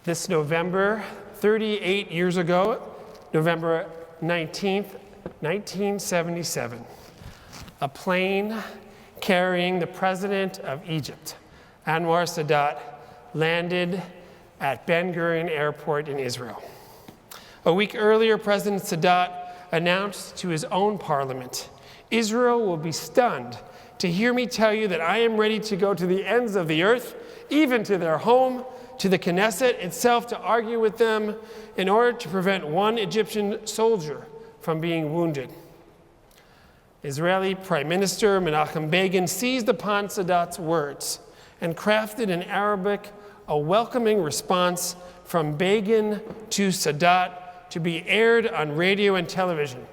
This November, 38 years ago, November 19th, 1977, a plane carrying the president of Egypt, Anwar Sadat, landed at Ben Gurion Airport in Israel. A week earlier, President Sadat announced to his own parliament, "Israel will be stunned to hear me tell you that I am ready to go to the ends of the earth, even to their home, to the Knesset itself, to argue with them in order to prevent one Egyptian soldier from being wounded." Israeli Prime Minister Menachem Begin seized upon Sadat's words and crafted in Arabic a welcoming response from Begin to Sadat to be aired on radio and television.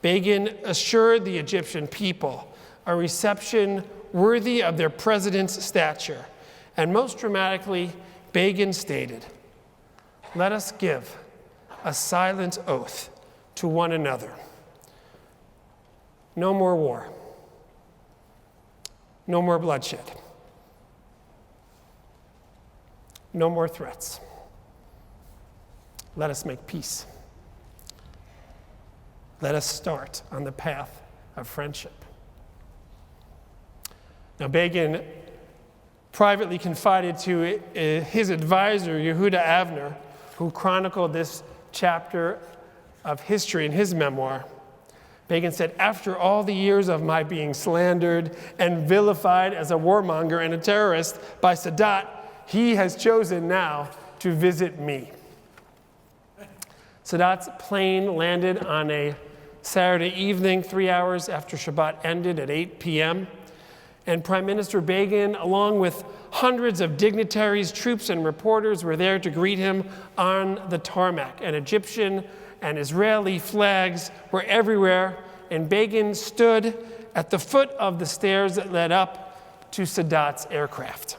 Begin assured the Egyptian people a reception worthy of their president's stature, and most dramatically, Begin stated, "Let us give a silent oath to one another. No more war. No more bloodshed. No more threats. Let us make peace. Let us start on the path of friendship." Now, Begin privately confided to his advisor, Yehuda Avner, who chronicled this chapter of history in his memoir. Begin said, "After all the years of my being slandered and vilified as a warmonger and a terrorist by Sadat, he has chosen now to visit me." Sadat's plane landed on a Saturday evening, 3 hours after Shabbat ended at 8 p.m., and Prime Minister Begin, along with hundreds of dignitaries, troops, and reporters, were there to greet him on the tarmac. And Egyptian and Israeli flags were everywhere, and Begin stood at the foot of the stairs that led up to Sadat's aircraft.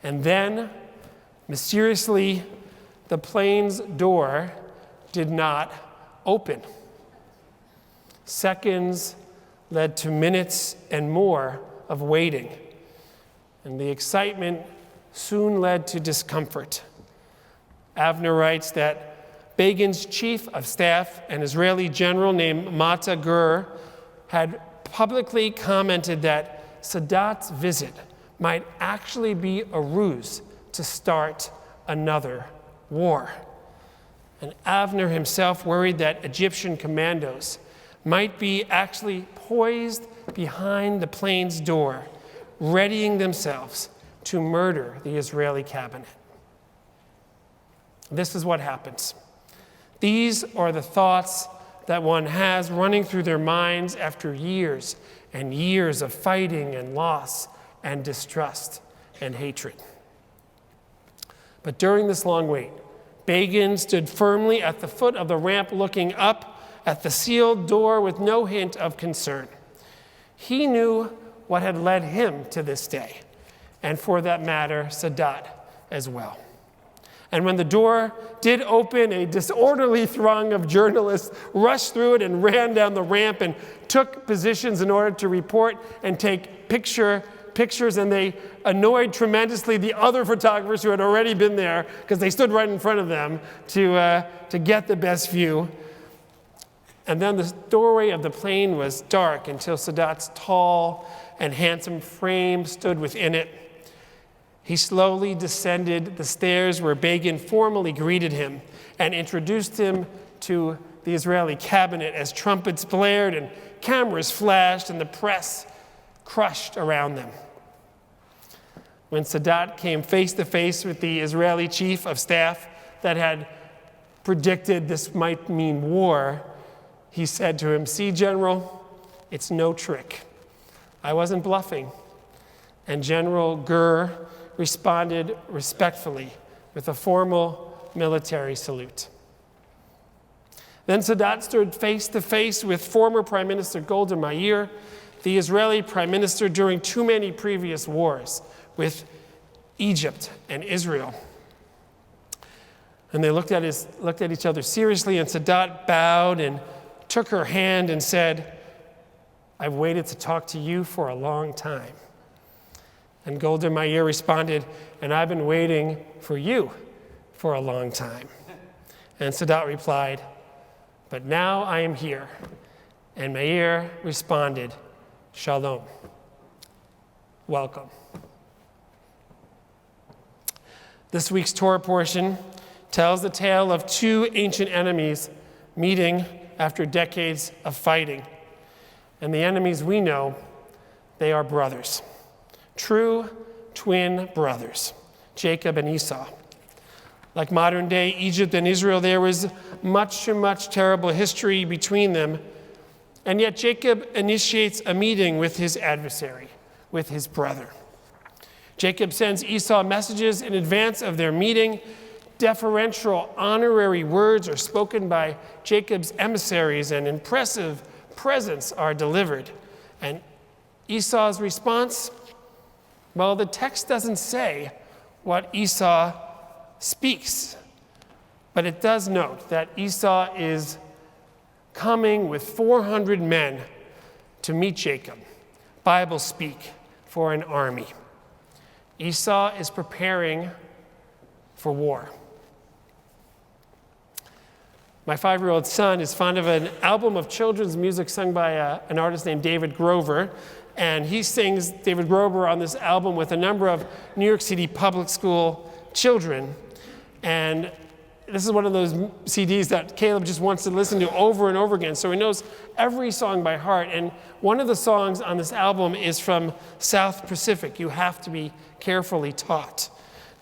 And then, mysteriously, the plane's door did not open. Seconds led to minutes and more of waiting, and the excitement soon led to discomfort. Avner writes that Begin's chief of staff, an Israeli general named Mata Gur, had publicly commented that Sadat's visit might actually be a ruse to start another war. And Avner himself worried that Egyptian commandos might be actually poised behind the plane's door, readying themselves to murder the Israeli cabinet. This is what happens. These are the thoughts that one has running through their minds after years and years of fighting and loss and distrust and hatred. But during this long wait, Begin stood firmly at the foot of the ramp, looking up at the sealed door with no hint of concern. He knew what had led him to this day, and for that matter, Sadat as well. And when the door did open, a disorderly throng of journalists rushed through it and ran down the ramp and took positions in order to report and take pictures, and they annoyed tremendously the other photographers who had already been there because they stood right in front of them to get the best view. And then the doorway of the plane was dark until Sadat's tall and handsome frame stood within it. He slowly descended the stairs where Begin formally greeted him and introduced him to the Israeli cabinet as trumpets blared and cameras flashed and the press crushed around them. When Sadat came face to face with the Israeli chief of staff that had predicted this might mean war, he said to him, "See, General, it's no trick. I wasn't bluffing." And General Gur responded respectfully with a formal military salute. Then Sadat stood face to face with former Prime Minister Golda Meir, the Israeli Prime Minister during too many previous wars with Egypt and Israel. And they looked at each other seriously, and Sadat bowed and took her hand and said, "I've waited to talk to you for a long time." And Golda Meir responded, "And I've been waiting for you for a long time. And Salth replied, but now I am here. And Meir responded, Shalom. Welcome. This week's Torah portion tells the tale of two ancient enemies meeting after decades of fighting. And the enemies we know, they are brothers. True twin brothers, Jacob and Esau. Like modern day Egypt and Israel, there was much terrible history between them. And yet Jacob initiates a meeting with his adversary, with his brother. Jacob sends Esau messages in advance of their meeting. Deferential, honorary words are spoken by Jacob's emissaries, and impressive presents are delivered. And Esau's response? Well, the text doesn't say what Esau speaks, but it does note that Esau is coming with 400 men to meet Jacob, Bible speak, for an army. Esau is preparing for war. My 5-year-old son is fond of an album of children's music sung by an artist named David Grover, and he sings David Grover on this album with a number of New York City public school children. And this is one of those CDs that Caleb just wants to listen to over and over again, so he knows every song by heart. And one of the songs on this album is from South Pacific, You Have to Be Carefully Taught.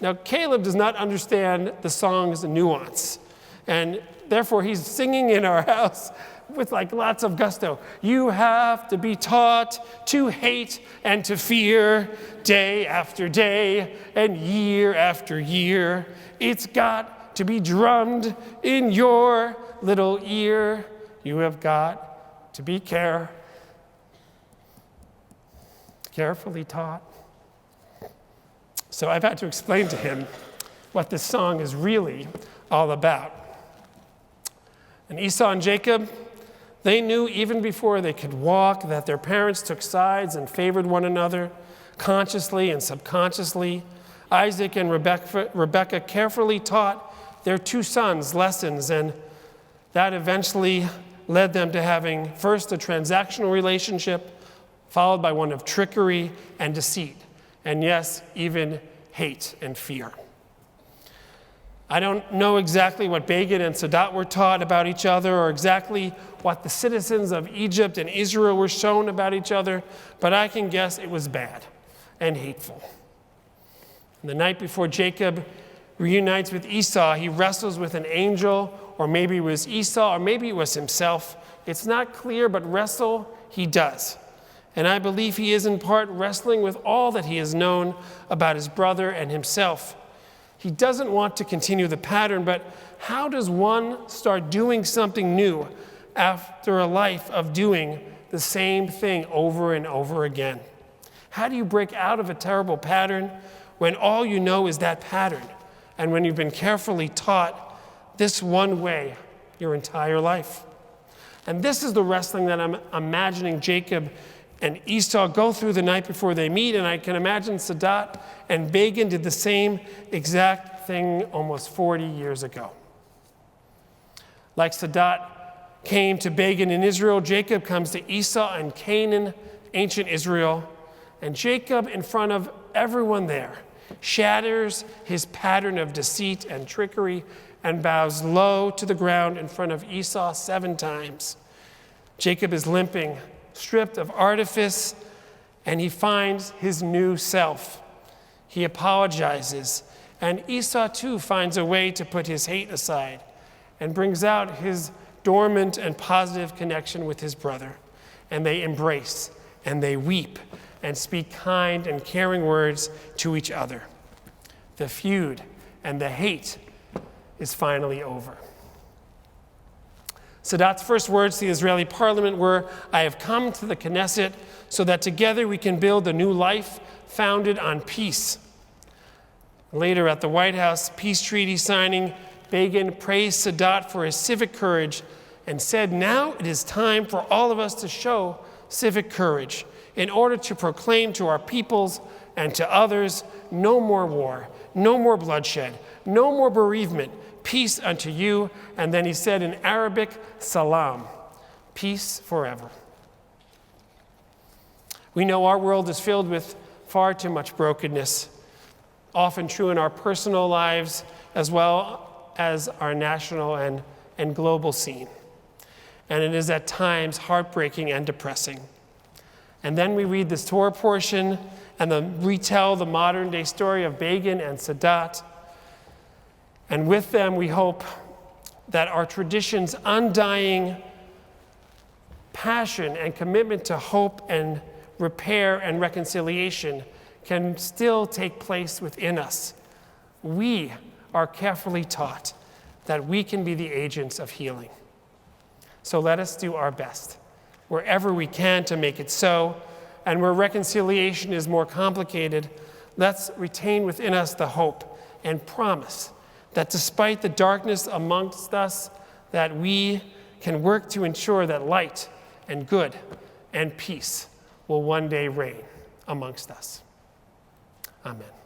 Now, Caleb does not understand the song's nuance, and therefore he's singing in our house with like lots of gusto. You have to be taught to hate and to fear day after day and year after year. It's got to be drummed in your little ear. You have got to be carefully taught. So I've had to explain to him what this song is really all about. And Esau and Jacob, they knew even before they could walk that their parents took sides and favored one another, consciously and subconsciously. Isaac and Rebekah carefully taught their two sons lessons, and that eventually led them to having first a transactional relationship, followed by one of trickery and deceit, and yes, even hate and fear. I don't know exactly what Begin and Salth were taught about each other, or exactly what the citizens of Egypt and Israel were shown about each other, but I can guess it was bad and hateful. And the night before Jacob reunites with Esau, he wrestles with an angel, or maybe it was Esau, or maybe it was himself. It's not clear, but wrestle he does. And I believe he is in part wrestling with all that he has known about his brother and himself. He doesn't want to continue the pattern, but how does one start doing something new after a life of doing the same thing over and over again? How do you break out of a terrible pattern when all you know is that pattern, and when you've been carefully taught this one way your entire life? And this is the wrestling that I'm imagining Jacob and Esau go through the night before they meet, and I can imagine Salth and Begin did the same exact thing almost 40 years ago. Like Salth came to Begin in Israel, Jacob comes to Esau in Canaan, ancient Israel, and Jacob, in front of everyone there, shatters his pattern of deceit and trickery and bows low to the ground in front of Esau 7 times. Jacob is limping, stripped of artifice, and he finds his new self. He apologizes, and Esau too finds a way to put his hate aside and brings out his dormant and positive connection with his brother. And they embrace, and they weep, and speak kind and caring words to each other. The feud and the hate is finally over. Salth's first words to the Israeli parliament were, I have come to the Knesset so that together we can build a new life founded on peace. Later at the White House peace treaty signing, Begin praised Salth for his civic courage and said, now it is time for all of us to show civic courage in order to proclaim to our peoples and to others, no more war, no more bloodshed, no more bereavement, peace unto you. And then he said in Arabic, salam, peace forever. We know our world is filled with far too much brokenness, often true in our personal lives as well as our national and global scene. And it is at times heartbreaking and depressing. And then we read this Torah portion and then retell the modern day story of Begin and Sadat. And with them, we hope that our tradition's undying passion and commitment to hope and repair and reconciliation can still take place within us. We are carefully taught that we can be the agents of healing. So let us do our best, wherever we can, to make it so. And where reconciliation is more complicated, let's retain within us the hope and promise that despite the darkness amongst us, that we can work to ensure that light and good and peace will one day reign amongst us. Amen.